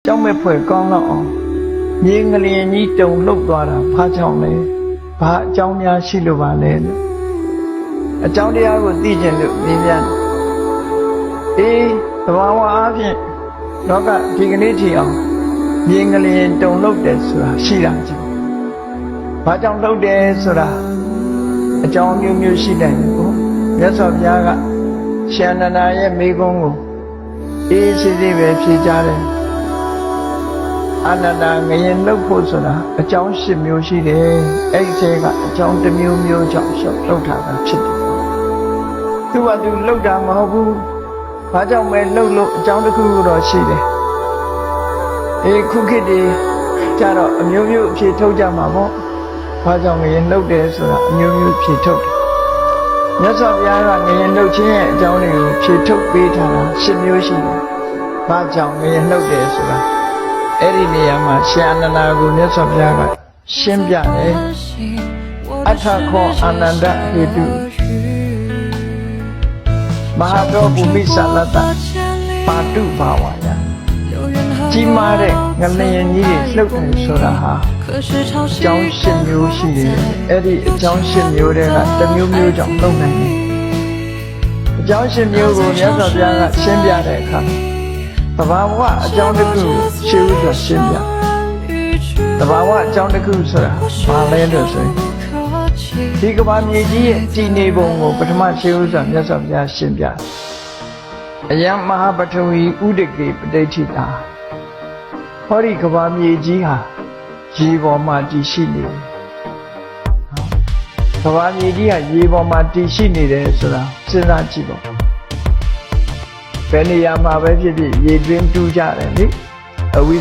ကြောင့်မဲ့ဖွယ်ကောင်းတော့အောင်မြေငလျင်ကြီးတုံလှုပ်သွားတာဘာကြောင့်လဲဘာအကြောင်းများရှိလို့ပါလဲအကြောင်းတရားကိုသိကျင်လို့မြင်ပြန်သဘာဝအားဖြင့်လောကဒီကနေ့ထိအောင်မြေငလျင်တုံလှုပ်တယ်ဆိုတာရှိတာကြည့်ဘာကြောင့်လှုပ်တယ်ဆိုတာအကြောင်းမျိုးမျိုးရှိတယ်ကိုမြတ်စွာဘုရားကရှင်အနန္ဒာရဲ့မိဂုံးကိုရှိသေးပဲဖြေကြတယ်အနန္ဒာငရင်လှုပ်ဖို့ဆိုတာအကြောင်း၈မျိုးရှိတယ်အဲ့ဒီထဲကအကြောင်းတစ်မျိုးမျိုးကြောင့်လှုပ်တာပဲဖြစ်တယ်သူကသူလှုပ်တာမဟုတ်ဘူးဘာကြောင့်ပဲလှုပ်လို့အကြောင်းတစ်ခုတော့ရှိတယ်ခုခေတ်ဒီကြတော့အမျိုးမျိုးအဖြေထုတ်ကြမှာပေါ့ဘာကြောင့်ငရင်လှုပ်တယ်ဆိုတာအမျိုးမျိုးဖြေထုတ်တယ်မြတ်စွာဘုရားကငရင်လှုပ်ခြင်းရဲ့အကြောင်းတွေကိုဖြေထုတ်ပေးထားတာ၈မျိုးရှိတယ်ဘာကြောင့်ငရင်လှုပ်တယ်ဆိုတာအဲ့ဒီနေရာမှာရှင်အနန္ဒာကိုမြတ်စွာဘုရားကရှင်းပြတယ်အထခောအာနန္ဒဟေတုမဟာတောဘူမိသလတ္တပါတုဘာဝယကြီးမားတဲ့ငလျင်ကြီးတွေလှုပ်တယ်ဆိုတာဟာအကြောင်း၈မျိုးရှိတယ်အဲ့ဒီအကြောင်း၈မျိုးတွေကတစ်မျိုးမျိုးကြောင့်လှုပ်နိုင်တယ်အကြောင်း၈မျိုးကိုမြတ်စွာဘုရားကရှင်းပြတဲ့အခါသဘာဝအကြောင်းတစ်ခုရှင်းဥစွာရှင်းပြသဘာဝအကြောင်းတစ်ခုဆိုတာဘာလဲလို့ဆိုရင်ဒီကမ္ဘာမြေကြီးရဲ့တည်နေပုံကိုပထမရှင်းဥစွာမြတ်စွာဘုရားရှင်းပြအယံမဟာပထဝီဥဒကေပဋိဋ္ဌိတာဟောဒီကမ္ဘာမြေကြီးဟာရေပေါ်မှာတည်ရှိနေတယ်ကမ္ဘာမြေကြီးဟာရေပေါ်မှာတည်ရှိနေတယ်ဆိုတာစဉ်းစားကြည့်ပါဘယ်နေရာမှာပဲဖြစ်ဖြစ်ရေတွင်းတူးကြတယ်လေအဝိ